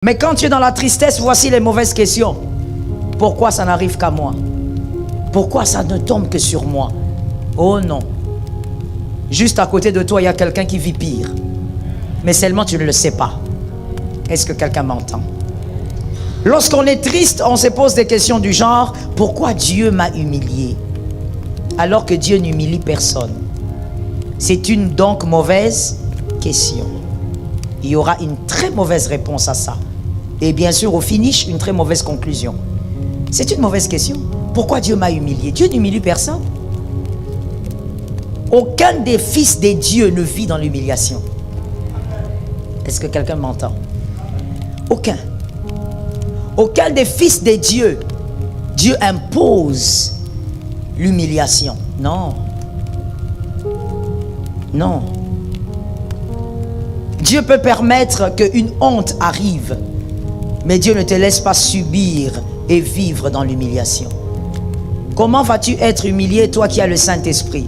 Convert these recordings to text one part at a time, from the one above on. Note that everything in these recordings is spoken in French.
Mais quand tu es dans la tristesse, voici les mauvaises questions. Pourquoi ça n'arrive qu'à moi? Pourquoi ça ne tombe que sur moi? Oh non. Juste à côté de toi, il y a quelqu'un qui vit pire. Mais seulement tu ne le sais pas. Est-ce que quelqu'un m'entend? Lorsqu'on est triste, on se pose des questions du genre: pourquoi Dieu m'a humilié? Alors que Dieu n'humilie personne. C'est une donc mauvaise question. Il y aura une très mauvaise réponse à ça. Et bien sûr, au finish, une très mauvaise conclusion. C'est une mauvaise question. Pourquoi Dieu m'a humilié? Dieu n'humilie personne. Aucun des fils des dieux ne vit dans l'humiliation. Est-ce que quelqu'un m'entend? Aucun. Aucun des fils des dieux, Dieu impose l'humiliation. Non. Non. Dieu peut permettre qu'une honte arrive, mais Dieu ne te laisse pas subir et vivre dans l'humiliation. Comment vas-tu être humilié, toi qui as le Saint-Esprit?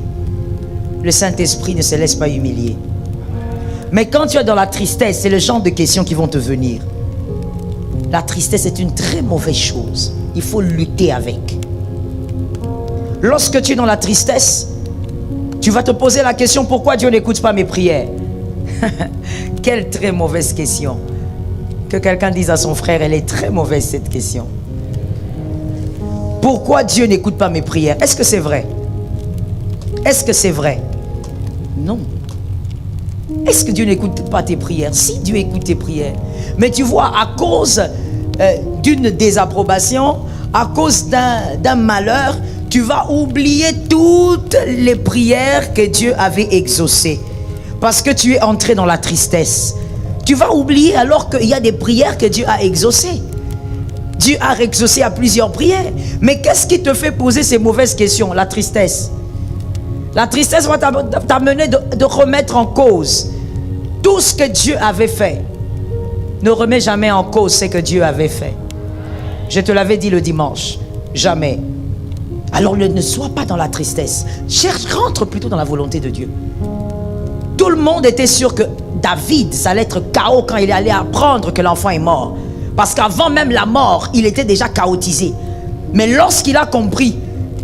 Le Saint-Esprit ne se laisse pas humilier. Mais quand tu es dans la tristesse, c'est le genre de questions qui vont te venir. La tristesse est une très mauvaise chose. Il faut lutter avec. Lorsque tu es dans la tristesse, tu vas te poser la question: pourquoi Dieu n'écoute pas mes prières? Quelle très mauvaise question. Que quelqu'un dise à son frère: elle est très mauvaise cette question. Pourquoi Dieu n'écoute pas mes prières? Est-ce que c'est vrai? Est-ce que c'est vrai? Non. Est-ce que Dieu n'écoute pas tes prières? Si, Dieu écoute tes prières. Mais tu vois, à cause d'une désapprobation, à cause d'un malheur, tu vas oublier toutes les prières que Dieu avait exaucées. Parce que tu es entré dans la tristesse. Tu vas oublier alors qu'il y a des prières que Dieu a exaucées. Dieu a exaucé à plusieurs prières. Mais qu'est-ce qui te fait poser ces mauvaises questions? La tristesse. La tristesse va t'amener de remettre en cause tout ce que Dieu avait fait. Ne remets jamais en cause ce que Dieu avait fait. Je te l'avais dit le dimanche. Jamais. Alors ne sois pas dans la tristesse. Rentre plutôt dans la volonté de Dieu. Tout le monde était sûr que David, ça allait être chaos quand il allait apprendre que l'enfant est mort. Parce qu'avant même la mort, il était déjà chaotisé. Mais lorsqu'il a compris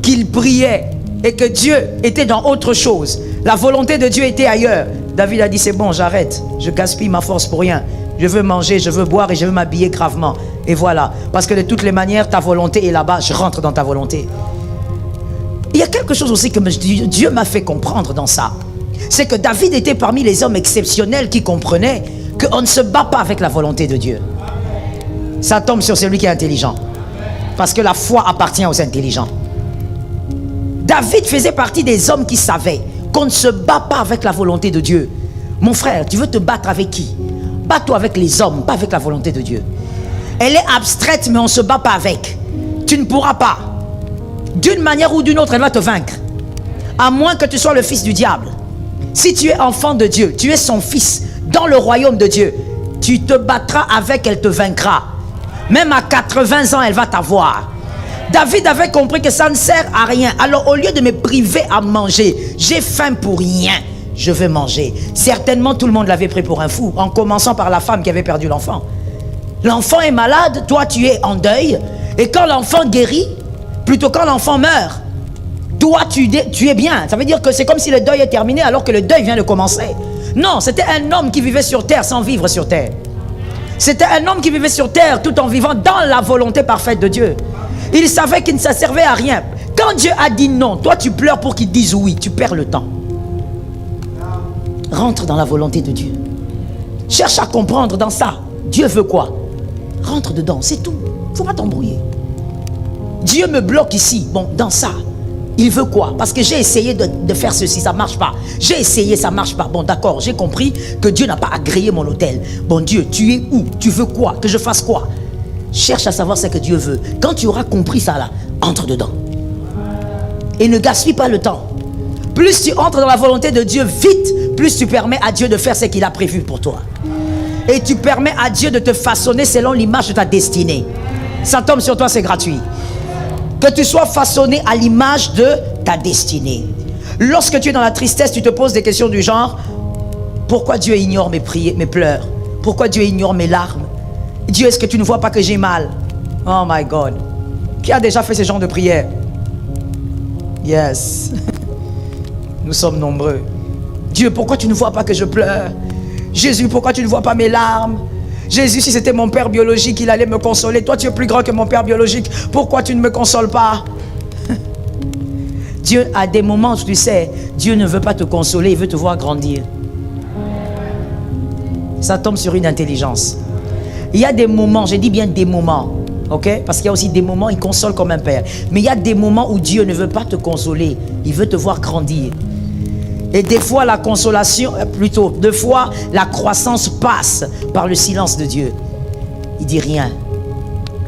qu'il priait et que Dieu était dans autre chose, la volonté de Dieu était ailleurs, David a dit: c'est bon, j'arrête, je gaspille ma force pour rien. Je veux manger, je veux boire et je veux m'habiller gravement. Et voilà, parce que de toutes les manières, ta volonté est là-bas, je rentre dans ta volonté. Il y a quelque chose aussi que Dieu m'a fait comprendre dans ça. C'est que David était parmi les hommes exceptionnels qui comprenaient qu'on ne se bat pas avec la volonté de Dieu. Ça tombe sur celui qui est intelligent. Parce que la foi appartient aux intelligents. David faisait partie des hommes qui savaient qu'on ne se bat pas avec la volonté de Dieu. Mon frère, tu veux te battre avec qui? Bats-toi avec les hommes, pas avec la volonté de Dieu. Elle est abstraite, mais on ne se bat pas avec. Tu ne pourras pas. D'une manière ou d'une autre, elle va te vaincre. À moins que tu sois le fils du diable. Si tu es enfant de Dieu, tu es son fils dans le royaume de Dieu, tu te battras avec, elle te vaincra. Même à 80 ans, elle va t'avoir. David avait compris que ça ne sert à rien. Alors au lieu de me priver à manger, j'ai faim pour rien, je veux manger. Certainement tout le monde l'avait pris pour un fou, en commençant par la femme qui avait perdu l'enfant. L'enfant est malade, toi tu es en deuil. Et quand l'enfant guérit, plutôt quand l'enfant meurt, toi tu es bien. Ça veut dire que c'est comme si le deuil est terminé alors que le deuil vient de commencer. Non, c'était un homme qui vivait sur terre sans vivre sur terre. C'était un homme qui vivait sur terre tout en vivant dans la volonté parfaite de Dieu. Il savait qu'il ne se servait à rien. Quand Dieu a dit non, toi tu pleures pour qu'il dise oui, tu perds le temps. Rentre dans la volonté de Dieu. Cherche à comprendre dans ça. Dieu veut quoi? Rentre dedans, c'est tout. Il ne faut pas t'embrouiller. Dieu me bloque ici. Bon, dans ça, il veut quoi? Parce que j'ai essayé de faire ceci, ça ne marche pas. J'ai essayé, ça ne marche pas. Bon, d'accord, j'ai compris que Dieu n'a pas agréé mon hôtel. Bon Dieu, tu es où? Tu veux quoi? Que je fasse quoi? Cherche à savoir ce que Dieu veut. Quand tu auras compris ça là, entre dedans. Et ne gaspille pas le temps. Plus tu entres dans la volonté de Dieu vite, plus tu permets à Dieu de faire ce qu'il a prévu pour toi. Et tu permets à Dieu de te façonner selon l'image de ta destinée. Ça tombe sur toi, c'est gratuit. Que tu sois façonné à l'image de ta destinée. Lorsque tu es dans la tristesse, tu te poses des questions du genre: pourquoi Dieu ignore mes prières, mes pleurs? Pourquoi Dieu ignore mes larmes? Dieu, est-ce que tu ne vois pas que j'ai mal? Oh my God. Qui a déjà fait ce genre de prière? Yes. Nous sommes nombreux. Dieu, pourquoi tu ne vois pas que je pleure? Jésus, pourquoi tu ne vois pas mes larmes? Jésus, si c'était mon père biologique, il allait me consoler. Toi, tu es plus grand que mon père biologique. Pourquoi tu ne me consoles pas? Dieu a des moments, tu sais, Dieu ne veut pas te consoler, il veut te voir grandir. Ça tombe sur une intelligence. Il y a des moments, je dis bien des moments, ok? Parce qu'il y a aussi des moments, il console comme un père. Mais il y a des moments où Dieu ne veut pas te consoler, il veut te voir grandir. Et des fois, la consolation, plutôt, des fois, la croissance passe par le silence de Dieu. Il dit rien.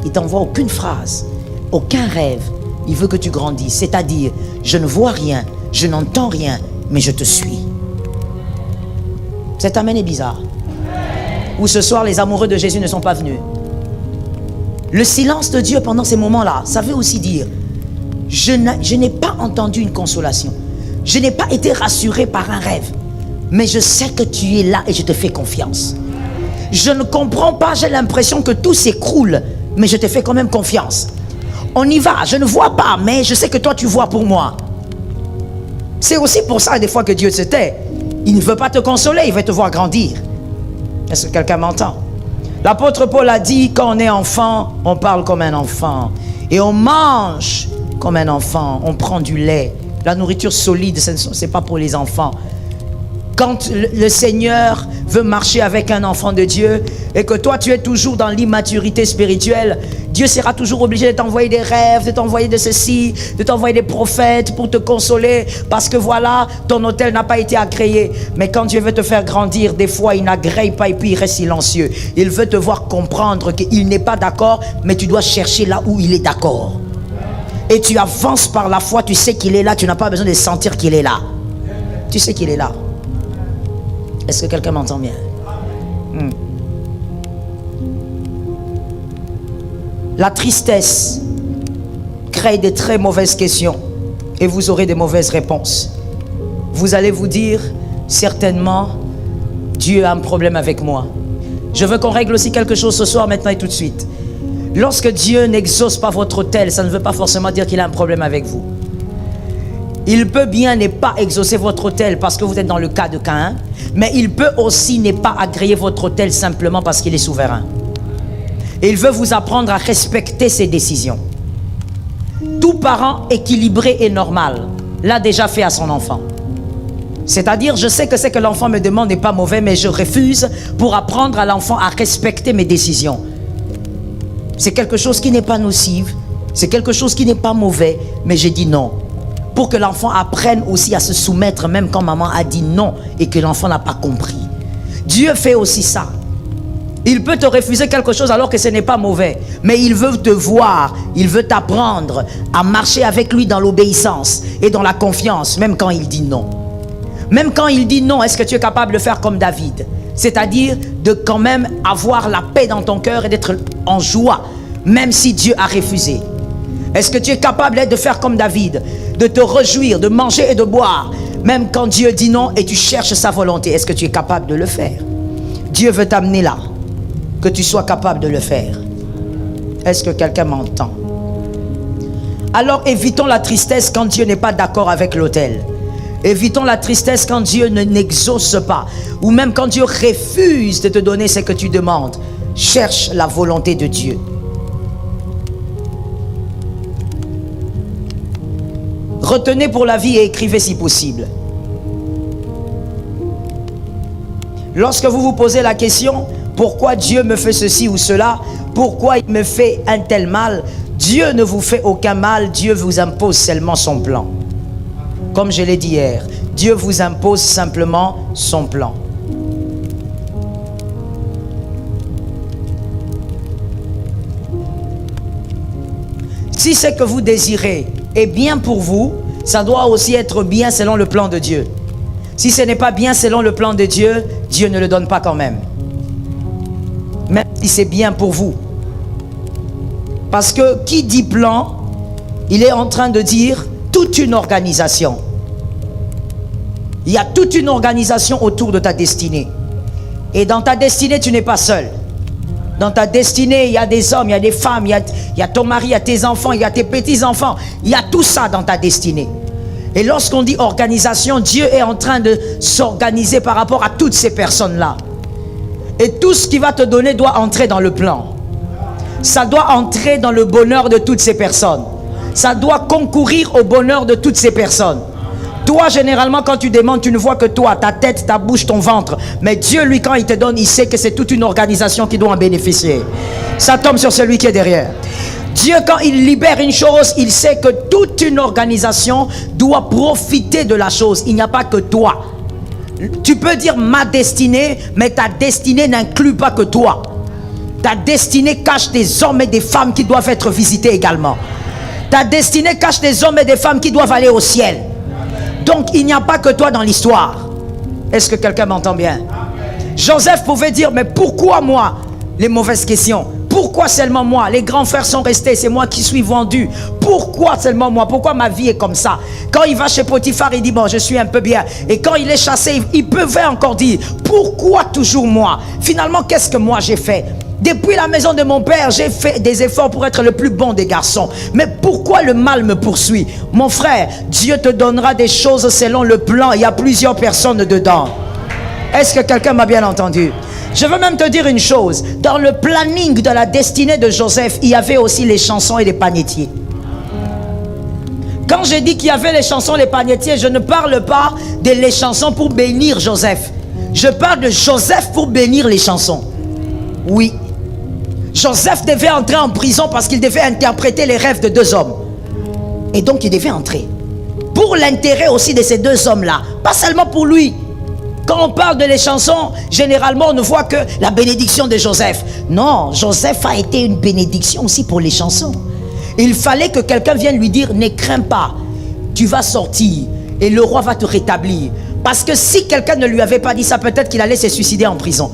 Il t'envoie aucune phrase, aucun rêve. Il veut que tu grandisses. C'est-à-dire, je ne vois rien, je n'entends rien, mais je te suis. Cet amen est bizarre. Ou ce soir, les amoureux de Jésus ne sont pas venus. Le silence de Dieu pendant ces moments-là, ça veut aussi dire, je n'ai pas entendu une consolation. Je n'ai pas été rassuré par un rêve. Mais je sais que tu es là et je te fais confiance. Je ne comprends pas, j'ai l'impression que tout s'écroule, mais je te fais quand même confiance. On y va, je ne vois pas, mais je sais que toi tu vois pour moi. C'est aussi pour ça des fois que Dieu se tait. Il ne veut pas te consoler, il veut te voir grandir. Est-ce que quelqu'un m'entend? L'apôtre Paul a dit, quand on est enfant, on parle comme un enfant. Et on mange comme un enfant, on prend du lait. La nourriture solide, ce n'est pas pour les enfants. Quand le Seigneur veut marcher avec un enfant de Dieu et que toi tu es toujours dans l'immaturité spirituelle, Dieu sera toujours obligé de t'envoyer des rêves, de t'envoyer de ceci, de t'envoyer des prophètes pour te consoler parce que voilà, ton autel n'a pas été agréé. Mais quand Dieu veut te faire grandir, des fois il n'agrée pas et puis il reste silencieux. Il veut te voir comprendre qu'il n'est pas d'accord, mais tu dois chercher là où il est d'accord. Et tu avances par la foi, tu sais qu'il est là, tu n'as pas besoin de sentir qu'il est là. Tu sais qu'il est là. Est-ce que quelqu'un m'entend bien? La tristesse crée des très mauvaises questions et vous aurez des mauvaises réponses. Vous allez vous dire, certainement, Dieu a un problème avec moi. Je veux qu'on règle aussi quelque chose ce soir, maintenant et tout de suite. Lorsque Dieu n'exauce pas votre autel, ça ne veut pas forcément dire qu'il a un problème avec vous. Il peut bien ne pas exaucer votre autel parce que vous êtes dans le cas de Caïn, mais il peut aussi ne pas agréer votre autel simplement parce qu'il est souverain. Et il veut vous apprendre à respecter ses décisions. Tout parent équilibré et normal l'a déjà fait à son enfant. C'est-à-dire, je sais que ce que l'enfant me demande n'est pas mauvais, mais je refuse pour apprendre à l'enfant à respecter mes décisions. C'est quelque chose qui n'est pas nocif, c'est quelque chose qui n'est pas mauvais, mais j'ai dit non. Pour que l'enfant apprenne aussi à se soumettre, même quand maman a dit non et que l'enfant n'a pas compris. Dieu fait aussi ça. Il peut te refuser quelque chose alors que ce n'est pas mauvais, mais il veut te voir, il veut t'apprendre à marcher avec lui dans l'obéissance et dans la confiance, même quand il dit non. Même quand il dit non, est-ce que tu es capable de faire comme David? C'est-à-dire de quand même avoir la paix dans ton cœur et d'être en joie, même si Dieu a refusé. Est-ce que tu es capable de faire comme David, de te réjouir, de manger et de boire, même quand Dieu dit non et tu cherches sa volonté? Est-ce que tu es capable de le faire? Dieu veut t'amener là, que tu sois capable de le faire. Est-ce que quelqu'un m'entend? Alors évitons la tristesse quand Dieu n'est pas d'accord avec l'autel. Évitons la tristesse quand Dieu n'exauce pas, ou même quand Dieu refuse de te donner ce que tu demandes. Cherche la volonté de Dieu. Retenez pour la vie et écrivez si possible. Lorsque vous vous posez la question, pourquoi Dieu me fait ceci ou cela? Pourquoi il me fait un tel mal? Dieu ne vous fait aucun mal, Dieu vous impose seulement son plan. Comme je l'ai dit hier, Dieu vous impose simplement son plan. Si ce que vous désirez est bien pour vous, ça doit aussi être bien selon le plan de Dieu. Si ce n'est pas bien selon le plan de Dieu, Dieu ne le donne pas quand même. Même si c'est bien pour vous. Parce que qui dit plan, il est en train de dire toute une organisation. Il y a toute une organisation autour de ta destinée. Et dans ta destinée, tu n'es pas seul. Dans ta destinée, il y a des hommes, il y a des femmes, il y a ton mari, il y a tes enfants, il y a tes petits-enfants. Il y a tout ça dans ta destinée. Et lorsqu'on dit organisation, Dieu est en train de s'organiser par rapport à toutes ces personnes-là. Et tout ce qu'il va te donner doit entrer dans le plan. Ça doit entrer dans le bonheur de toutes ces personnes. Ça doit concourir au bonheur de toutes ces personnes. Toi, généralement, quand tu demandes, tu ne vois que toi, ta tête, ta bouche, ton ventre. Mais Dieu, lui, quand il te donne, il sait que c'est toute une organisation qui doit en bénéficier. Ça tombe sur celui qui est derrière. Dieu, quand il libère une chose, il sait que toute une organisation doit profiter de la chose. Il n'y a pas que toi. Tu peux dire ma destinée, mais ta destinée n'inclut pas que toi. Ta destinée cache des hommes et des femmes qui doivent être visités également. Ta destinée cache des hommes et des femmes qui doivent aller au ciel. Donc il n'y a pas que toi dans l'histoire. Est-ce que quelqu'un m'entend bien? Joseph pouvait dire, mais pourquoi moi? Les mauvaises questions. Pourquoi seulement moi? Les grands frères sont restés, c'est moi qui suis vendu. Pourquoi seulement moi? Pourquoi ma vie est comme ça? Quand il va chez Potiphar, il dit, bon, je suis un peu bien. Et quand il est chassé, il pouvait encore dire, pourquoi toujours moi? Finalement, qu'est-ce que moi j'ai fait? Depuis la maison de mon père, j'ai fait des efforts pour être le plus bon des garçons. Mais pourquoi le mal me poursuit? Mon frère, Dieu te donnera des choses selon le plan. Il y a plusieurs personnes dedans. Est-ce que quelqu'un m'a bien entendu? Je veux même te dire une chose. Dans le planning de la destinée de Joseph, il y avait aussi les chansons et les panetiers. Quand j'ai dit qu'il y avait les chansons et les panetiers, je ne parle pas de les chansons pour bénir Joseph. Je parle de Joseph pour bénir les chansons. Oui. Joseph devait entrer en prison parce qu'il devait interpréter les rêves de deux hommes. Et donc il devait entrer. Pour l'intérêt aussi de ces deux hommes-là. Pas seulement pour lui. Quand on parle de les chansons, généralement on ne voit que la bénédiction de Joseph. Non, Joseph a été une bénédiction aussi pour les chansons. Il fallait que quelqu'un vienne lui dire, ne crains pas, tu vas sortir et le roi va te rétablir. Parce que si quelqu'un ne lui avait pas dit ça, peut-être qu'il allait se suicider en prison.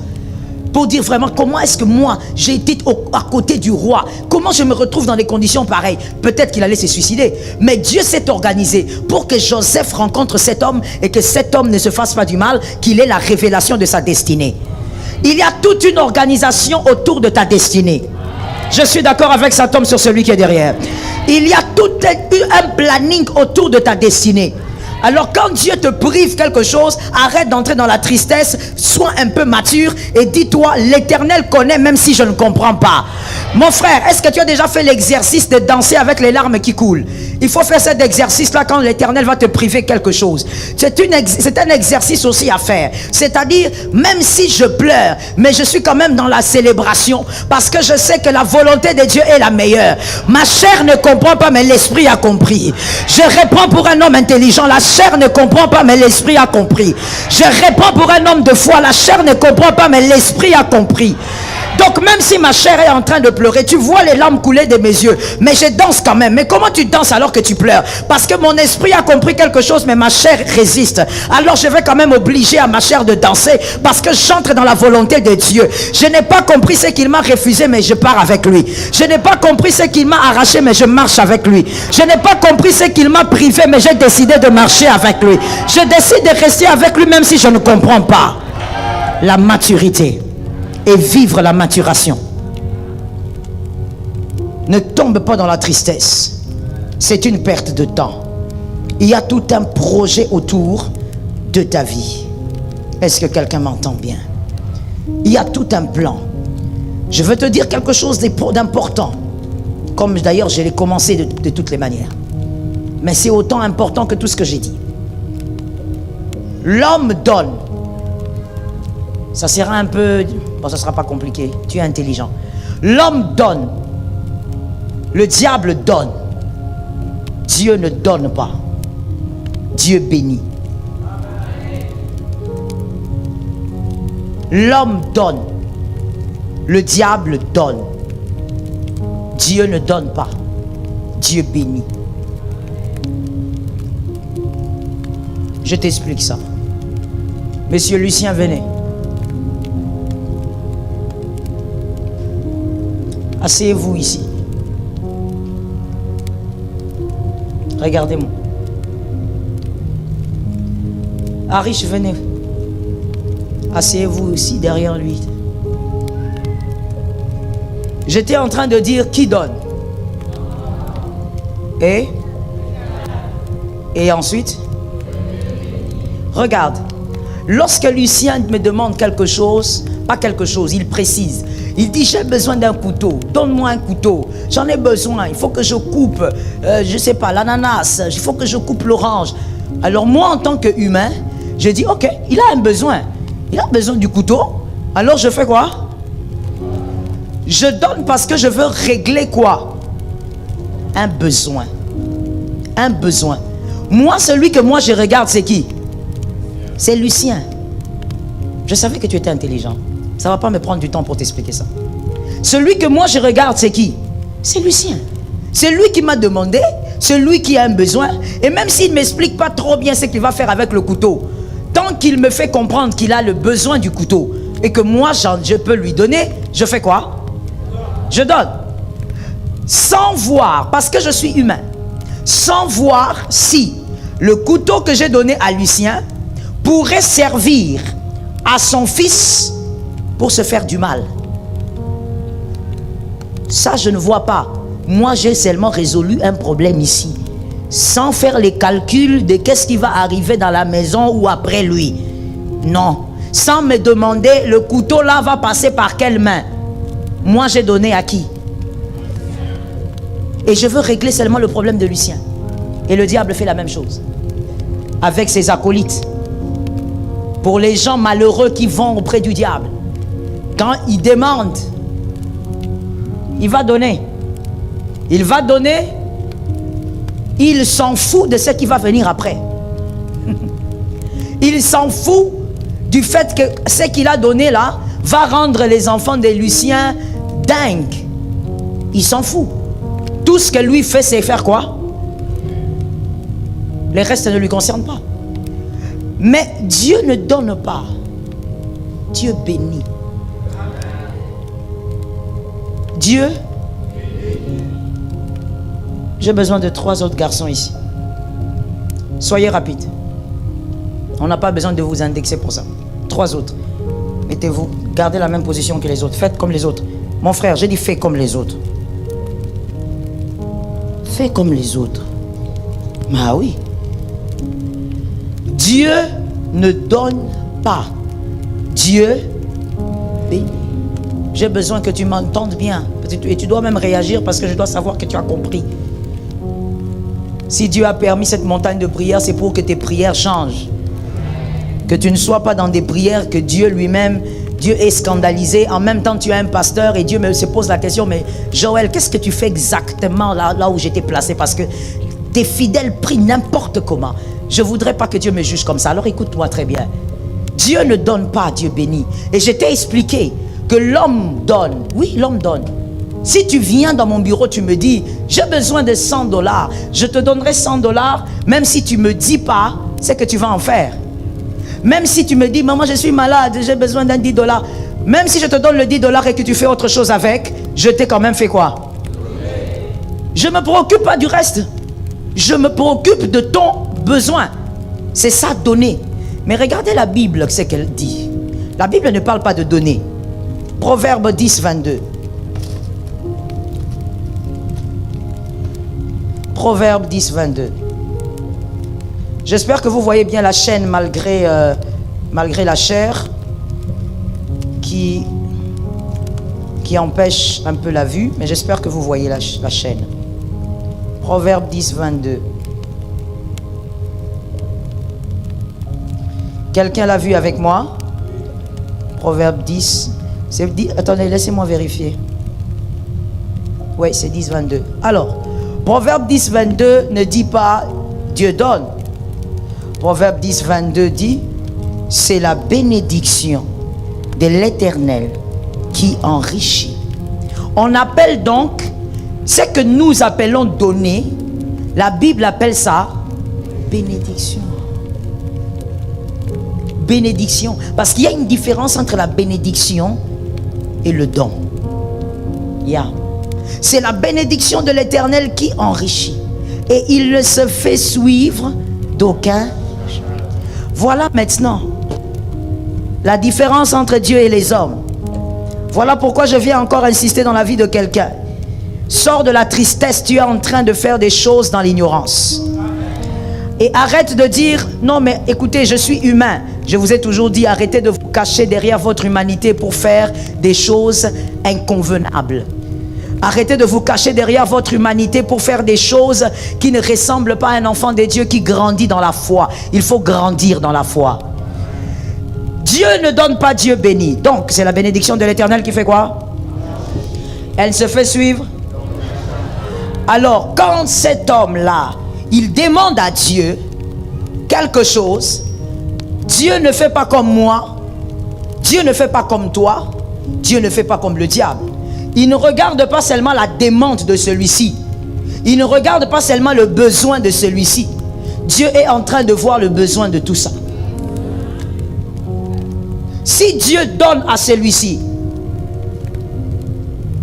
Pour dire vraiment comment est-ce que moi j'ai été à côté du roi, comment je me retrouve dans des conditions pareilles. Peut-être qu'il allait se suicider, mais Dieu s'est organisé pour que Joseph rencontre cet homme et que cet homme ne se fasse pas du mal, qu'il ait la révélation de sa destinée. Il y a toute une organisation autour de ta destinée. Je suis d'accord avec cet homme sur celui qui est derrière. Il y a tout un planning autour de ta destinée. Alors quand Dieu te prive quelque chose, arrête d'entrer dans la tristesse, sois un peu mature et dis-toi, l'Éternel connaît même si je ne comprends pas. Mon frère, est-ce que tu as déjà fait l'exercice de danser avec les larmes qui coulent? Il faut faire cet exercice-là quand l'Éternel va te priver quelque chose. C'est un exercice aussi à faire. C'est-à-dire, même si je pleure, mais je suis quand même dans la célébration parce que je sais que la volonté de Dieu est la meilleure. Ma chair ne comprend pas, mais l'esprit a compris. Je réponds pour un homme intelligent, la chair ne comprend pas, mais l'esprit a compris. Je réponds pour un homme de foi, la chair ne comprend pas, mais l'esprit a compris. Donc même si ma chair est en train de pleurer, tu vois les larmes couler de mes yeux, mais je danse quand même. Mais comment tu danses alors que tu pleures? Parce que mon esprit a compris quelque chose, mais ma chair résiste. Alors je vais quand même obliger à ma chair de danser, parce que j'entre dans la volonté de Dieu. Je n'ai pas compris ce qu'il m'a refusé, mais je pars avec lui. Je n'ai pas compris ce qu'il m'a arraché, mais je marche avec lui. Je n'ai pas compris ce qu'il m'a privé, mais j'ai décidé de marcher avec lui. Je décide de rester avec lui même si je ne comprends pas. La maturité. Et vivre la maturation. Ne tombe pas dans la tristesse. C'est une perte de temps. Il y a tout un projet autour de ta vie. Est-ce que quelqu'un m'entend bien? Il y a tout un plan. Je veux te dire quelque chose d'important. Comme d'ailleurs je l'ai commencé de toutes les manières. Mais c'est autant important que tout ce que j'ai dit. L'homme donne. Ça sera un peu... Bon, ça ne sera pas compliqué. Tu es intelligent. L'homme donne. Le diable donne. Dieu ne donne pas. Dieu bénit. L'homme donne. Le diable donne. Dieu ne donne pas. Dieu bénit. Je t'explique ça. Monsieur Lucien, venez. Asseyez-vous ici. Regardez-moi. Arish, venez. Asseyez-vous ici derrière lui. J'étais en train de dire qui donne. Et ensuite, regarde, lorsque Lucien me demande quelque chose, pas quelque chose, il précise. Il dit, j'ai besoin d'un couteau, donne-moi un couteau, j'en ai besoin, il faut que je coupe, je ne sais pas, l'ananas, il faut que je coupe l'orange. Alors moi, en tant qu'humain, je dis, ok, il a un besoin, il a besoin du couteau, alors je fais quoi? Je donne parce que je veux régler quoi? Un besoin. Un besoin. Moi, celui que moi je regarde, c'est qui? C'est Lucien. Je savais que tu étais intelligent. Ça ne va pas me prendre du temps pour t'expliquer ça. Celui que moi je regarde, c'est qui? C'est Lucien. C'est lui qui m'a demandé, c'est lui qui a un besoin. Et même s'il ne m'explique pas trop bien ce qu'il va faire avec le couteau, tant qu'il me fait comprendre qu'il a le besoin du couteau et que moi je peux lui donner, je fais quoi? Je donne. Sans voir, parce que je suis humain, sans voir si le couteau que j'ai donné à Lucien pourrait servir à son fils pour se faire du mal. Ça, je ne vois pas. Moi, j'ai seulement résolu un problème ici, sans faire les calculs de qu'est-ce qui va arriver dans la maison ou après lui. Non. Sans me demander, le couteau là va passer par quelle main? Moi, j'ai donné à qui? Et je veux régler seulement le problème de Lucien. Et le diable fait la même chose avec ses acolytes. Pour les gens malheureux qui vont auprès du diable, quand il demande, il va donner. Il va donner. Il s'en fout de ce qui va venir après. Il s'en fout du fait que ce qu'il a donné là va rendre les enfants de Lucien dingues. Il s'en fout. Tout ce que lui fait, c'est faire quoi? Le reste ne lui concerne pas. Mais Dieu ne donne pas. Dieu bénit. Dieu. J'ai besoin de 3 autres garçons ici. Soyez rapides. On n'a pas besoin de vous indexer pour ça. 3 autres. Mettez-vous. Gardez la même position que les autres. Faites comme les autres. Mon frère, j'ai dit fais comme les autres. Fais comme les autres. Ah oui. Dieu ne donne pas. Dieu bénit. J'ai besoin que tu m'entendes bien. Et tu dois même réagir parce que je dois savoir que tu as compris. Si Dieu a permis cette montagne de prière, c'est pour que tes prières changent. Que tu ne sois pas dans des prières que Dieu lui-même, Dieu est scandalisé. En même temps, tu es un pasteur et Dieu se pose la question, mais Joël, qu'est-ce que tu fais exactement là où j'étais placé? Parce que tes fidèles prient n'importe comment. Je ne voudrais pas que Dieu me juge comme ça. Alors écoute-moi très bien. Dieu ne donne pas, Dieu bénit. Et je t'ai expliqué que l'homme donne. Oui, l'homme donne. Si tu viens dans mon bureau, tu me dis, j'ai besoin de $100. Je te donnerai $100, même si tu ne me dis pas ce que tu vas en faire. Même si tu me dis, maman, je suis malade, j'ai besoin d'un $10. Même si je te donne le $10 et que tu fais autre chose avec, je t'ai quand même fait quoi? Je ne me préoccupe pas du reste. Je me préoccupe de ton besoin. C'est ça, donner. Mais regardez la Bible, ce qu'elle dit. La Bible ne parle pas de donner. Proverbe 10, 22. Proverbe 10, 22. J'espère que vous voyez bien la chaîne malgré la chair qui empêche un peu la vue, mais j'espère que vous voyez la chaîne. Proverbe 10, 22. Quelqu'un l'a vu avec moi? Proverbe 10. Attendez, laissez-moi vérifier. Oui, c'est 10, 22. Alors, Proverbe 10, 22 ne dit pas Dieu donne. Proverbe 10, 22 dit c'est la bénédiction de l'Éternel qui enrichit. On appelle donc ce que nous appelons donner, la Bible appelle ça bénédiction. Bénédiction. Parce qu'il y a une différence entre la bénédiction et le don. C'est la bénédiction de l'Éternel qui enrichit. Et il ne se fait suivre d'aucun. Voilà maintenant la différence entre Dieu et les hommes. Voilà pourquoi je viens encore insister dans la vie de quelqu'un. Sors de la tristesse, tu es en train de faire des choses dans l'ignorance. Et arrête de dire, non mais écoutez, je suis humain. Je vous ai toujours dit, arrêtez de vous cacher derrière votre humanité pour faire des choses inconvenables. Arrêtez de vous cacher derrière votre humanité pour faire des choses qui ne ressemblent pas à un enfant de Dieu qui grandit dans la foi. Il faut grandir dans la foi. Dieu ne donne pas, Dieu bénit. Donc, c'est la bénédiction de l'Éternel qui fait quoi? Elle se fait suivre. Alors, quand cet homme-là, il demande à Dieu quelque chose, Dieu ne fait pas comme moi, Dieu ne fait pas comme toi, Dieu ne fait pas comme le diable. Il ne regarde pas seulement la demande de celui-ci. Il ne regarde pas seulement le besoin de celui-ci. Dieu est en train de voir le besoin de tout ça. Si Dieu donne à celui-ci,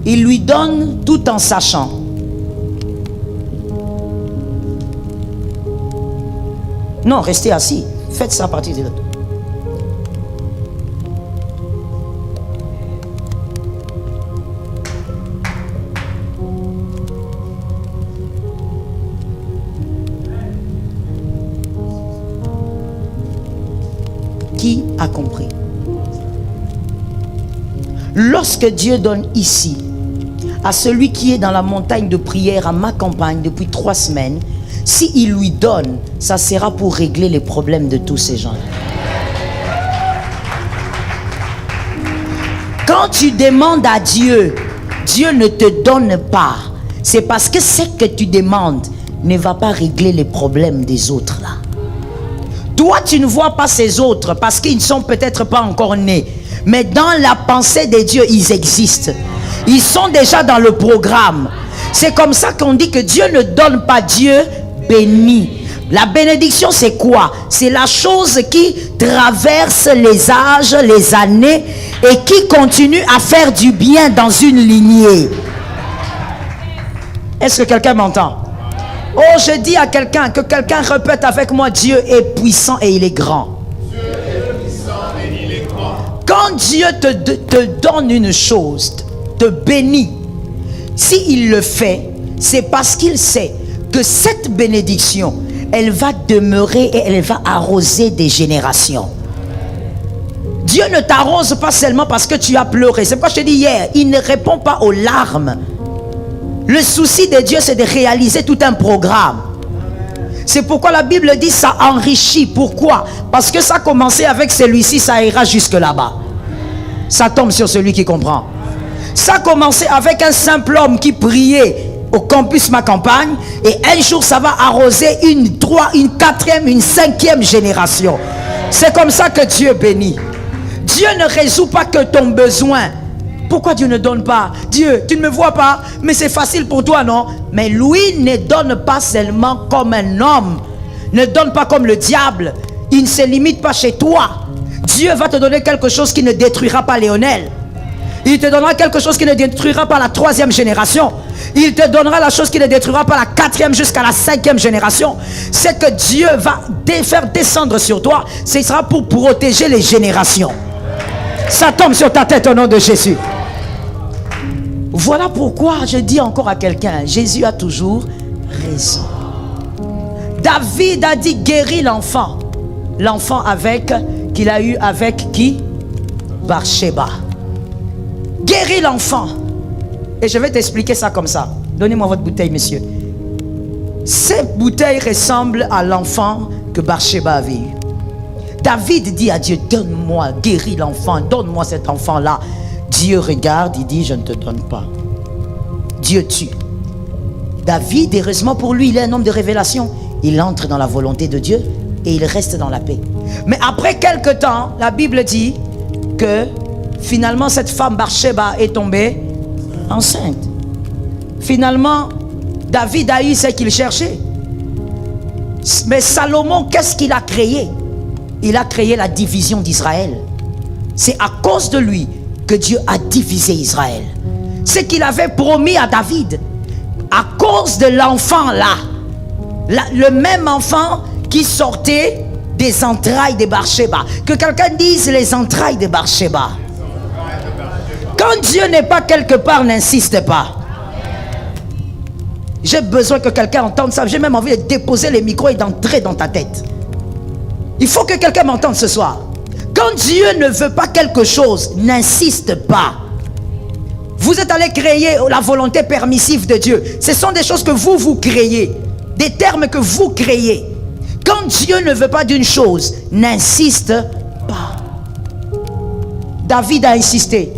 il lui donne tout en sachant. Non, restez assis. Faites ça à partir de là. Qui a compris? Lorsque Dieu donne ici à celui qui est dans la montagne de prière à ma campagne depuis 3 semaines, s'il lui donne, ça sera pour régler les problèmes de tous ces gens. Quand tu demandes à Dieu, Dieu ne te donne pas. C'est parce que ce que tu demandes ne va pas régler les problèmes des autres là. Toi, tu ne vois pas ces autres parce qu'ils ne sont peut-être pas encore nés. Mais dans la pensée de Dieu, ils existent. Ils sont déjà dans le programme. C'est comme ça qu'on dit que Dieu ne donne pas, Dieu bénit. La bénédiction, c'est quoi? C'est la chose qui traverse les âges, les années et qui continue à faire du bien dans une lignée. Est-ce que quelqu'un m'entend? Oh, je dis à quelqu'un, que quelqu'un répète avec moi, Dieu est puissant et il est grand. Dieu est puissant et il est grand. Quand Dieu te donne une chose, te bénit, s'il le fait, c'est parce qu'il sait que cette bénédiction, elle va demeurer et elle va arroser des générations. Dieu ne t'arrose pas seulement parce que tu as pleuré. C'est pourquoi je te dis hier, il ne répond pas aux larmes. Le souci de Dieu, c'est de réaliser tout un programme. C'est pourquoi la Bible dit ça enrichit. Pourquoi? Parce que ça a commencé avec celui-ci, ça ira jusque là-bas. Ça tombe sur celui qui comprend. Ça a commencé avec un simple homme qui priait au campus ma campagne, et un jour ça va arroser une 4e, une 5e génération. C'est comme ça que Dieu bénit. Dieu ne résout pas que ton besoin. Pourquoi Dieu ne donne pas? Dieu, tu ne me vois pas, mais c'est facile pour toi, non? Mais lui ne donne pas seulement comme un homme, ne donne pas comme le diable. Il ne se limite pas chez toi. Dieu va te donner quelque chose qui ne détruira pas Léonel. Il te donnera quelque chose qui ne détruira pas la 3e génération. Il te donnera la chose qui ne détruira pas la 4e jusqu'à la 5e génération. C'est que Dieu va faire descendre sur toi. Ce sera pour protéger les générations. Ça tombe sur ta tête au nom de Jésus. Voilà pourquoi je dis encore à quelqu'un, Jésus a toujours raison. David a dit guéris l'enfant. L'enfant qu'il a eu avec qui? Bathsheba. Guéris l'enfant. Et je vais t'expliquer ça comme ça. Donnez-moi votre bouteille, monsieur. Cette bouteille ressemble à l'enfant que Bathsheba avait eu. David dit à Dieu, donne-moi, guéris l'enfant, donne-moi cet enfant-là. Dieu regarde, il dit, je ne te donne pas. Dieu tue. David, heureusement pour lui, il est un homme de révélation. Il entre dans la volonté de Dieu et il reste dans la paix. Mais après quelque temps, la Bible dit que finalement cette femme Bathsheba est tombée enceinte. Finalement, David a eu ce qu'il cherchait. Mais Salomon, qu'est-ce qu'il a créé? Il a créé la division d'Israël. C'est à cause de lui que Dieu a divisé Israël. Ce qu'il avait promis à David, à cause de l'enfant là, le même enfant qui sortait des entrailles de Bathsheba. Que quelqu'un dise les entrailles de Bathsheba. Quand Dieu n'est pas quelque part, n'insiste pas. J'ai besoin que quelqu'un entende ça. J'ai même envie de déposer les micros et d'entrer dans ta tête. Il faut que quelqu'un m'entende ce soir. Quand Dieu ne veut pas quelque chose, n'insiste pas. Vous êtes allé créer la volonté permissive de Dieu. Ce sont des choses que vous créez. Des termes que vous créez. Quand Dieu ne veut pas d'une chose, n'insiste pas. David a insisté.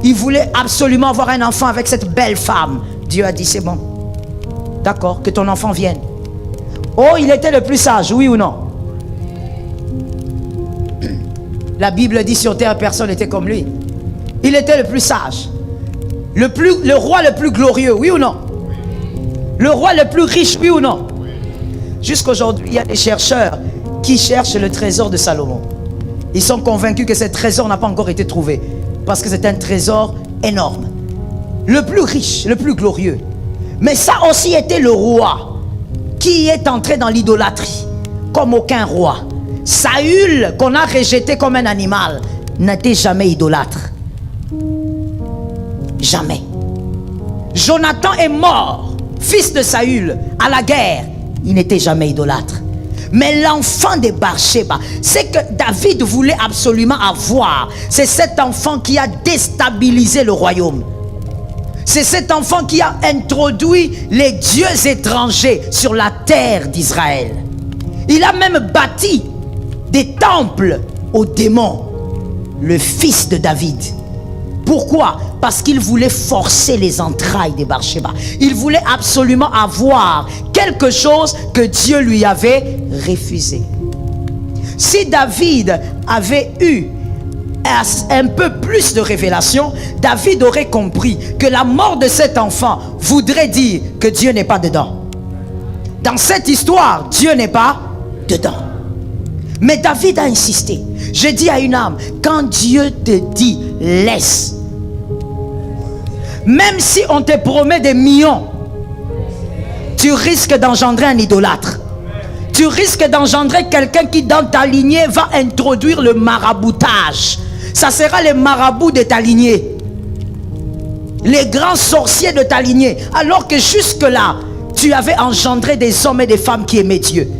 Il voulait absolument avoir un enfant avec cette belle femme. Dieu a dit c'est bon. D'accord, que ton enfant vienne. Oh, il était le plus sage, oui ou non? La Bible dit sur terre, personne n'était comme lui. Il était le plus sage. Le roi le plus glorieux, oui ou non? Le roi le plus riche, oui ou non? Jusqu'aujourd'hui, il y a des chercheurs qui cherchent le trésor de Salomon. Ils sont convaincus que ce trésor n'a pas encore été trouvé. Parce que c'est un trésor énorme. Le plus riche, le plus glorieux. Mais ça aussi était le roi qui est entré dans l'idolâtrie comme aucun roi. Saül, qu'on a rejeté comme un animal, n'était jamais idolâtre. Jamais. Jonathan est mort, fils de Saül, à la guerre. Il n'était jamais idolâtre. Mais l'enfant de Bathsheba, c'est que David voulait absolument avoir. C'est cet enfant qui a déstabilisé le royaume. C'est cet enfant qui a introduit les dieux étrangers sur la terre d'Israël. Il a même bâti des temples aux démons. Le fils de David. Pourquoi? Parce qu'il voulait forcer les entrailles de Bathsheba. Il voulait absolument avoir quelque chose que Dieu lui avait refusé. Si David avait eu un peu plus de révélation, David aurait compris que la mort de cet enfant voudrait dire que Dieu n'est pas dedans. Dans cette histoire, Dieu n'est pas dedans. Mais David a insisté. Je dis à une âme, quand Dieu te dit laisse, même si on te promet des millions, tu risques d'engendrer un idolâtre. Tu risques d'engendrer quelqu'un qui dans ta lignée va introduire le maraboutage. Ça sera les marabouts de ta lignée, les grands sorciers de ta lignée, alors que jusque là tu avais engendré des hommes et des femmes qui aimaient Dieu.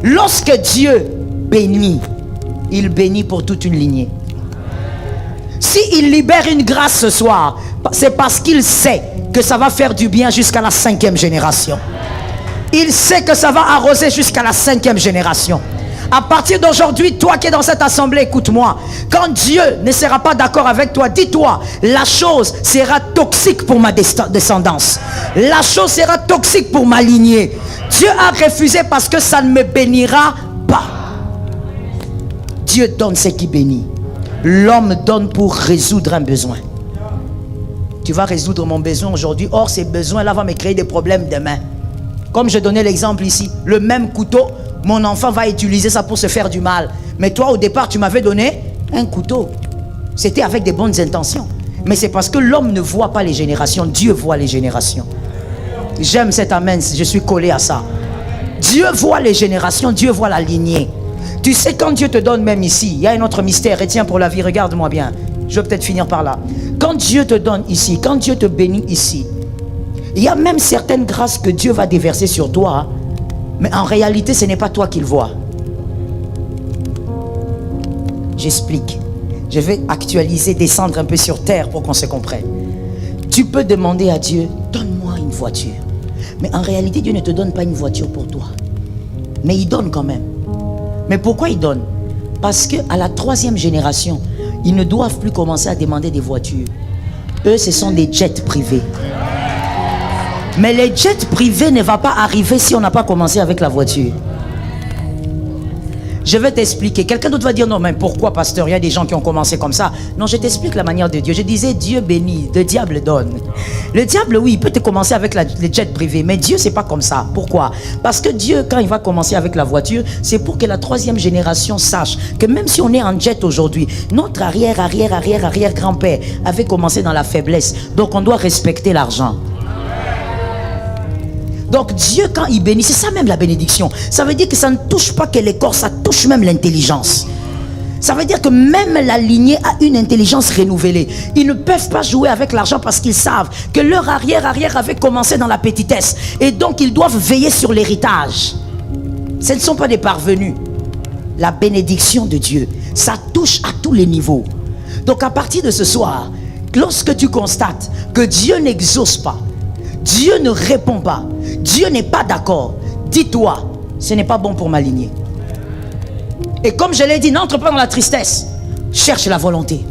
Lorsque Dieu bénit, il bénit pour toute une lignée. S'il libère une grâce ce soir, c'est parce qu'il sait que ça va faire du bien jusqu'à la 5e génération. Il sait que ça va arroser jusqu'à la 5e génération. À partir d'aujourd'hui, toi qui es dans cette assemblée, écoute-moi. Quand Dieu ne sera pas d'accord avec toi, dis-toi, la chose sera toxique pour ma descendance. La chose sera toxique pour ma lignée. Dieu a refusé parce que ça ne me bénira pas. Dieu donne ce qui bénit. L'homme donne pour résoudre un besoin. Tu vas résoudre mon besoin aujourd'hui. Or, ces besoins-là vont me créer des problèmes demain. Comme je donnais l'exemple ici, le même couteau, mon enfant va utiliser ça pour se faire du mal. Mais toi, au départ, tu m'avais donné un couteau. C'était avec des bonnes intentions. Mais c'est parce que l'homme ne voit pas les générations. Dieu voit les générations. J'aime cet amen, je suis collé à ça. Dieu voit les générations, Dieu voit la lignée. Tu sais, quand Dieu te donne, même ici, il y a un autre mystère. Retiens pour la vie, regarde-moi bien. Je vais peut-être finir par là. Quand Dieu te donne ici, quand Dieu te bénit ici, il y a même certaines grâces que Dieu va déverser sur toi. Mais en réalité, ce n'est pas toi qu'il voit. J'explique. Je vais actualiser, descendre un peu sur terre pour qu'on se comprenne. Tu peux demander à Dieu, donne-moi une voiture. Mais en réalité, Dieu ne te donne pas une voiture pour toi. Mais il donne quand même. Mais pourquoi il donne? Parce qu'à la 3e génération, ils ne doivent plus commencer à demander des voitures. Eux, ce sont des jets privés. Mais les jets privés ne vont pas arriver si on n'a pas commencé avec la voiture. Je vais t'expliquer. Quelqu'un d'autre va dire, non, mais pourquoi, pasteur? Il y a des gens qui ont commencé comme ça. Non, je t'explique la manière de Dieu. Je disais, Dieu bénit, le diable donne. Le diable, oui, il peut te commencer avec les jets privés. Mais Dieu, c'est pas comme ça. Pourquoi? Parce que Dieu, quand il va commencer avec la voiture, c'est pour que la 3e génération sache que même si on est en jet aujourd'hui, notre arrière-grand-père avait commencé dans la faiblesse. Donc, on doit respecter l'argent. Donc Dieu, quand il bénit, c'est ça même la bénédiction. Ça veut dire que ça ne touche pas que les corps, ça touche même l'intelligence. Ça veut dire que même la lignée a une intelligence renouvelée. Ils ne peuvent pas jouer avec l'argent parce qu'ils savent que leur arrière avait commencé dans la petitesse. Et donc ils doivent veiller sur l'héritage. Ce ne sont pas des parvenus. La bénédiction de Dieu, ça touche à tous les niveaux. Donc à partir de ce soir, lorsque tu constates que Dieu n'exauce pas, Dieu ne répond pas, Dieu n'est pas d'accord, dis-toi, ce n'est pas bon pour ma lignée. Et comme je l'ai dit, n'entre pas dans la tristesse. Cherche la volonté.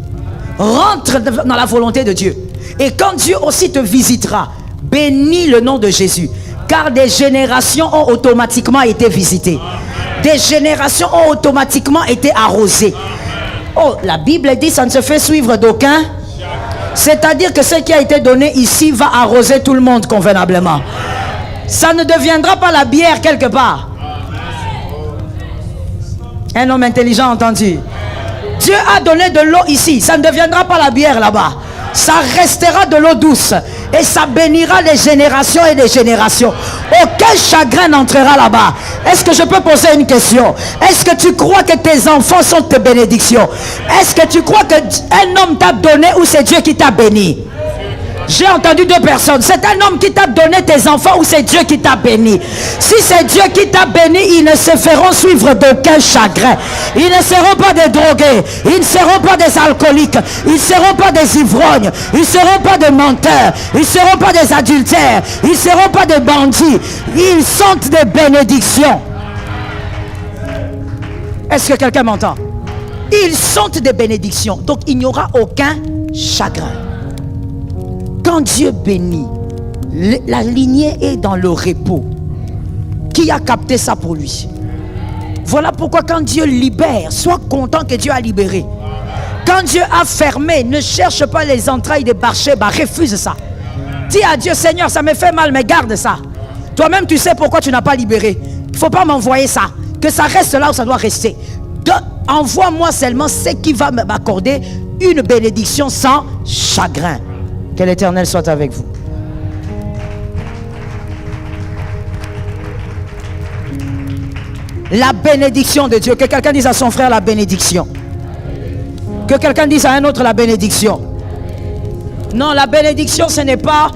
Rentre dans la volonté de Dieu. Et quand Dieu aussi te visitera, bénis le nom de Jésus. Car des générations ont automatiquement été visitées. Des générations ont automatiquement été arrosées. Oh, la Bible dit, ça ne se fait suivre d'aucun. C'est-à-dire que ce qui a été donné ici va arroser tout le monde convenablement. Ça ne deviendra pas la bière quelque part. Un homme intelligent entendu. Dieu a donné de l'eau ici. Ça ne deviendra pas la bière là-bas. Ça restera de l'eau douce. Et ça bénira les générations et les générations. Aucun chagrin n'entrera là-bas. Est-ce que je peux poser une question? Est-ce que tu crois que tes enfants sont tes bénédictions? Est-ce que tu crois qu'un homme t'a donné ou c'est Dieu qui t'a béni? J'ai entendu deux personnes. C'est un homme qui t'a donné tes enfants ou c'est Dieu qui t'a béni? Si c'est Dieu qui t'a béni, ils ne se feront suivre d'aucun chagrin. Ils ne seront pas des drogués. Ils ne seront pas des alcooliques. Ils ne seront pas des ivrognes. Ils ne seront pas des menteurs. Ils ne seront pas des adultères. Ils ne seront pas des bandits. Ils sont des bénédictions. Est-ce que quelqu'un m'entend? Ils sont des bénédictions. Donc il n'y aura aucun chagrin. Quand Dieu bénit, la lignée est dans le repos. Qui a capté ça pour lui? Voilà pourquoi quand Dieu libère, sois content que Dieu a libéré. Quand Dieu a fermé, ne cherche pas les entrailles des barchets, refuse ça. Dis à Dieu, Seigneur, ça me fait mal, mais garde ça. Toi-même, tu sais pourquoi tu n'as pas libéré. Il ne faut pas m'envoyer ça. Que ça reste là où ça doit rester. Envoie-moi seulement ce qui va m'accorder une bénédiction sans chagrin. Que l'Éternel soit avec vous. La bénédiction de Dieu. Que quelqu'un dise à son frère la bénédiction. Que quelqu'un dise à un autre la bénédiction. Non, la bénédiction, ce n'est pas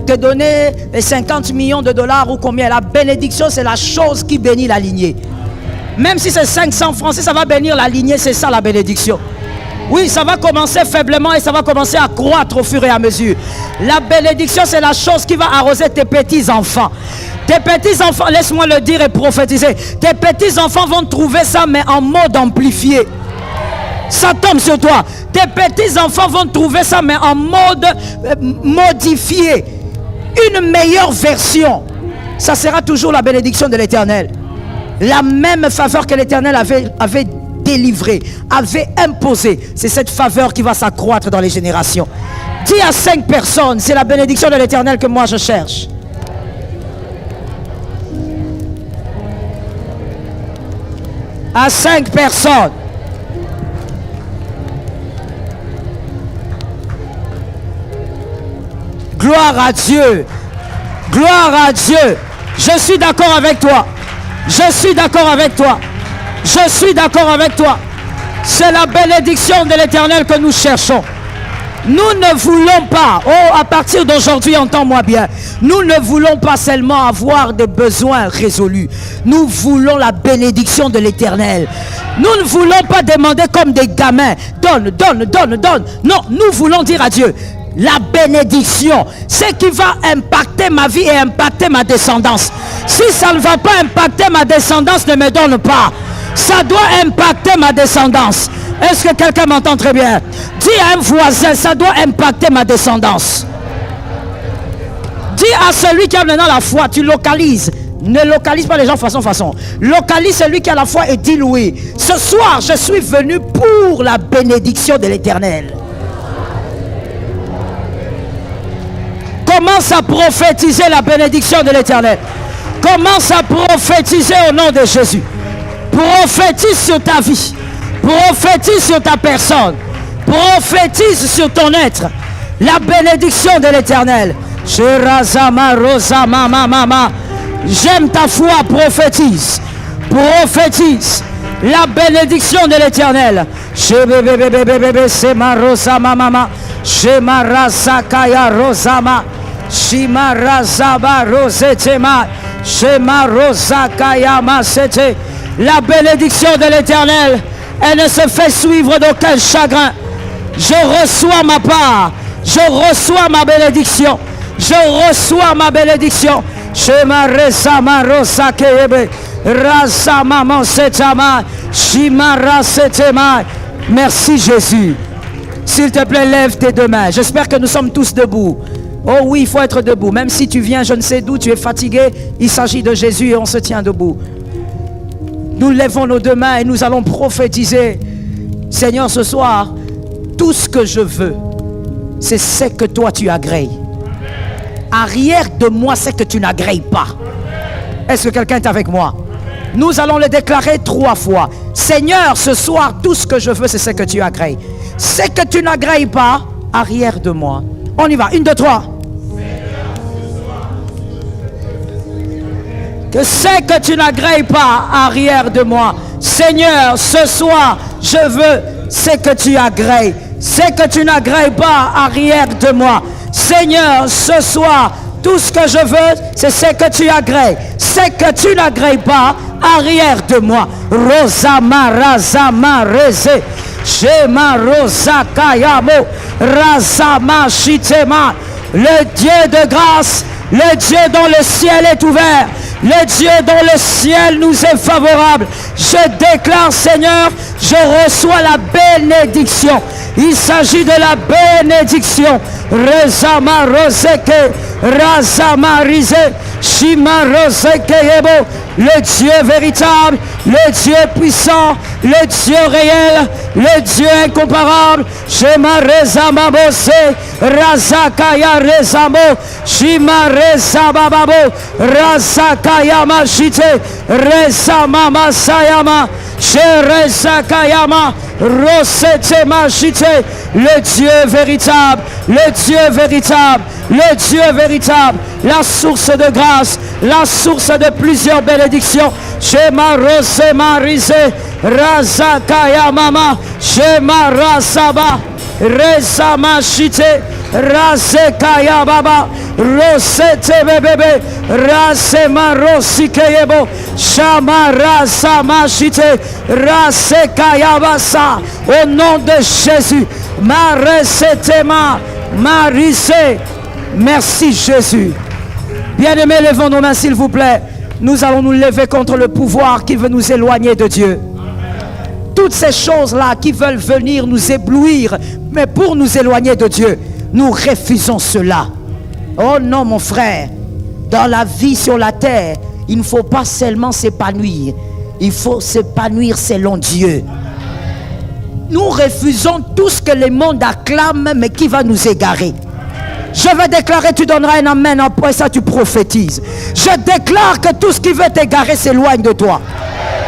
te donner 50 millions de dollars ou combien. La bénédiction, c'est la chose qui bénit la lignée. Même si c'est 500 francs, si ça va bénir la lignée, c'est ça la bénédiction. Oui, ça va commencer faiblement et ça va commencer à croître au fur et à mesure. La bénédiction, c'est la chose qui va arroser tes petits-enfants. Tes petits-enfants, laisse-moi le dire et prophétiser. Tes petits-enfants vont trouver ça, mais en mode amplifié. Ça tombe sur toi. Tes petits-enfants vont trouver ça, mais en mode modifié. Une meilleure version. Ça sera toujours la bénédiction de l'Éternel. La même faveur que l'Éternel avait délivré, avait imposé. C'est cette faveur qui va s'accroître dans les générations. Dis à 5 personnes, c'est la bénédiction de l'Éternel que moi je cherche. À 5 personnes. Gloire à Dieu. Gloire à Dieu. Je suis d'accord avec toi. Je suis d'accord avec toi. Je suis d'accord avec toi. C'est la bénédiction de l'Éternel que nous cherchons. Nous ne voulons pas, à partir d'aujourd'hui, entends-moi bien, nous ne voulons pas seulement avoir des besoins résolus. Nous voulons la bénédiction de l'Éternel. Nous ne voulons pas demander comme des gamins, donne, donne, donne, donne. Non, nous voulons dire à Dieu, la bénédiction, ce qui va impacter ma vie et impacter ma descendance. Si ça ne va pas impacter ma descendance, ne me donne pas. Ça doit impacter ma descendance. Est-ce que quelqu'un m'entend très bien? Dis à un voisin, ça doit impacter ma descendance. Dis à celui qui a maintenant la foi, tu localises. Ne localise pas les gens façon. Localise celui qui a la foi et dis-lui, ce soir, je suis venu pour la bénédiction de l'Éternel. Commence à prophétiser la bénédiction de l'Éternel. Commence à prophétiser au nom de Jésus. Prophétise sur ta vie. Prophétise sur ta personne. Prophétise sur ton être. La bénédiction de l'Éternel. J'aime ta foi, prophétise. Prophétise. La bénédiction de l'Éternel. Shema Rosama Mama. Shema Rasakaya Rosama. Shema Razaba Rosetema. Shema Rosakaya Masete. La bénédiction de l'Éternel, elle ne se fait suivre d'aucun chagrin. Je reçois ma part. Je reçois ma bénédiction. Je reçois ma bénédiction. Shema Resama Rosakebe. Rasama Monsetama. Shima Rasetema. Merci Jésus. S'il te plaît, lève tes deux mains. J'espère que nous sommes tous debout. Oh oui, il faut être debout. Même si tu viens, je ne sais d'où, tu es fatigué, il s'agit de Jésus et on se tient debout. Nous lèvons nos deux mains et nous allons prophétiser. Seigneur, ce soir, tout ce que je veux, c'est ce que toi tu agrées. Arrière de moi, c'est que tu n'agrées pas. Est-ce que quelqu'un est avec moi? Nous allons le déclarer 3 fois. Seigneur, ce soir, tout ce que je veux, c'est ce que tu agrées. Ce que tu n'agrées pas, arrière de moi. On y va, 1, 2, 3. Que ce que tu n'agrées pas, arrière de moi. Seigneur, ce soir, je veux ce que tu agrées. Ce que tu n'agrées pas, arrière de moi. Seigneur, ce soir, tout ce que je veux, c'est ce que tu agrées. Ce que tu n'agrées pas, arrière de moi. Rosama, Razama, Reze. Shema, Rosakayamo, Razama, Shitema. Le Dieu de grâce, le Dieu dont le ciel est ouvert, le Dieu dont le ciel nous est favorable. Je déclare, Seigneur, je reçois la bénédiction. Il s'agit de la bénédiction. Rezama Roseke, Razama Rize, Shima Roseke Yebo. Le Dieu véritable, le Dieu puissant, le Dieu réel, le Dieu incomparable. Shema Rezama Bose, Razakaya Rezamo, Shima Rezama Babo, Razakaya Mashite, Rezama Masayama, Sherezakayama, Rosete Mashite. Le Dieu véritable, le Dieu véritable, le Dieu véritable, la source de grâce, la source de plusieurs bénédictions. Shema Rosema Rize, Razakaya Mama, Shema Rasaba, Rezama Shite, Razekaya Baba, Rosete Bebebe, Rasema Rosikeyebo, Shama Rasama Shite, Rasekaya Basa. Au nom de Jésus, Maresetema, Marise. Merci Jésus. Bien-aimés, levons nos mains s'il vous plaît. Nous allons nous lever contre le pouvoir qui veut nous éloigner de Dieu. Toutes ces choses-là qui veulent venir nous éblouir, mais pour nous éloigner de Dieu, nous refusons cela. Oh non mon frère, dans la vie sur la terre, il ne faut pas seulement s'épanouir, il faut s'épanouir selon Dieu. Nous refusons tout ce que le monde acclame, mais qui va nous égarer. Je vais déclarer, tu donneras un amen, après ça tu prophétises. Je déclare que tout ce qui veut t'égarer s'éloigne de toi.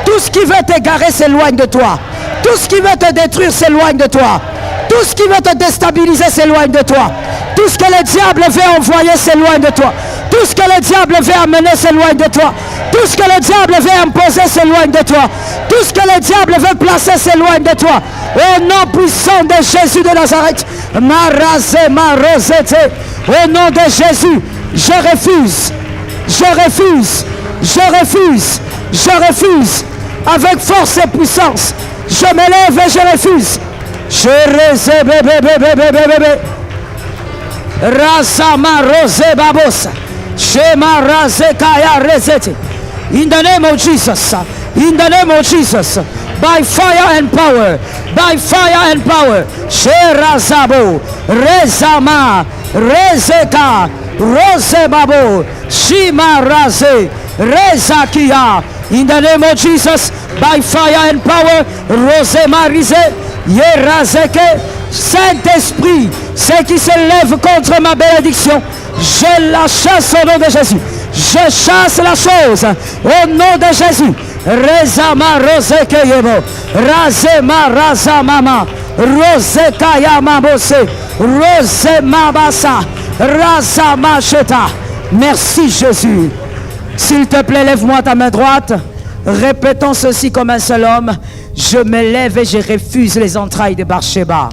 Tout ce qui veut t'égarer s'éloigne de toi. Tout ce qui veut te détruire s'éloigne de toi. Tout ce qui veut te déstabiliser s'éloigne de toi. Tout ce que le diable veut envoyer s'éloigne de toi. Tout ce que le diable veut amener s'éloigne de toi. Tout ce que le diable veut imposer s'éloigne de toi. Tout ce que le diable veut placer s'éloigne de toi. Au nom puissant de Jésus de Nazareth. Marazé, Marosete. Au nom de Jésus, je refuse. Je refuse. Je refuse. Je refuse. Avec force et puissance. Je me lève et je refuse. Je reze bébé. Rasama rose babos. Shema raze kaya rezete. In the name of Jesus. In the name of Jesus. By fire and power. By fire and power. Sherazabo. Rezama. Rezeka. Rose babo. Shima raze. Rezakia. In the name of Jesus. By fire and power. Rose marize. Yerazeke. Saint-Esprit, ceux qui se lèvent contre ma bénédiction, je la chasse au nom de Jésus. Je chasse la chose au nom de Jésus. Rezama Rosekeyemo, Razema Razamama, Rosekayama Bose, Rosema Basa, Razama Sheta. Merci Jésus. S'il te plaît, lève-moi ta main droite. Répétons ceci comme un seul homme. Je me lève et je refuse les entrailles de Bathsheba.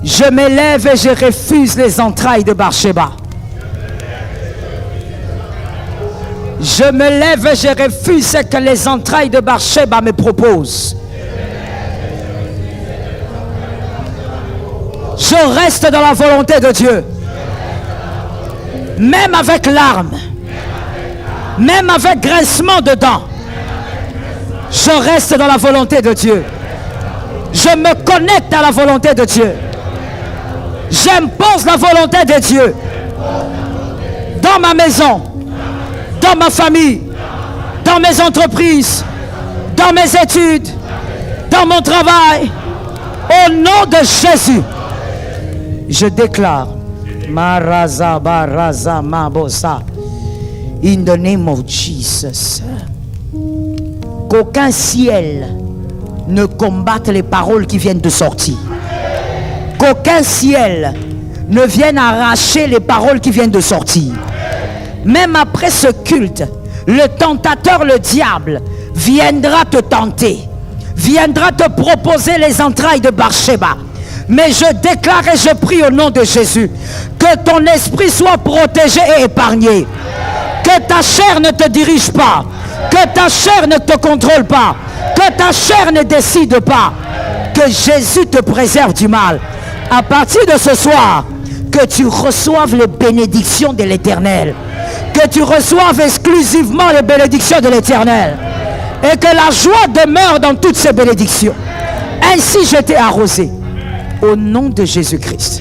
Je me lève et je refuse les entrailles de Bathsheba. Je me lève et je refuse ce que les entrailles de Bathsheba me proposent. Je reste dans la volonté de Dieu. Même avec larmes. Même avec grincement de dents. Je reste dans la volonté de Dieu. Je me connecte à la volonté de Dieu. J'impose la volonté de Dieu. Dans ma maison. Dans ma famille. Dans mes entreprises. Dans mes études. Dans mon travail. Au nom de Jésus. Je déclare. Maraza baraza mabosa. In the name of Jesus. Qu'aucun ciel ne combatte les paroles qui viennent de sortir. Qu'aucun ciel ne vienne arracher les paroles qui viennent de sortir. Même après ce culte, le tentateur, le diable, viendra te tenter. Viendra te proposer les entrailles de Bathsheba. Mais je déclare et je prie au nom de Jésus que ton esprit soit protégé et épargné. Que ta chair ne te dirige pas. Que ta chair ne te contrôle pas. Que ta chair ne décide pas. Que Jésus te préserve du mal. À partir de ce soir, que tu reçoives les bénédictions de l'Éternel. Que tu reçoives exclusivement les bénédictions de l'Éternel. Et que la joie demeure dans toutes ces bénédictions. Ainsi je t'ai arrosé. Au nom de Jésus-Christ.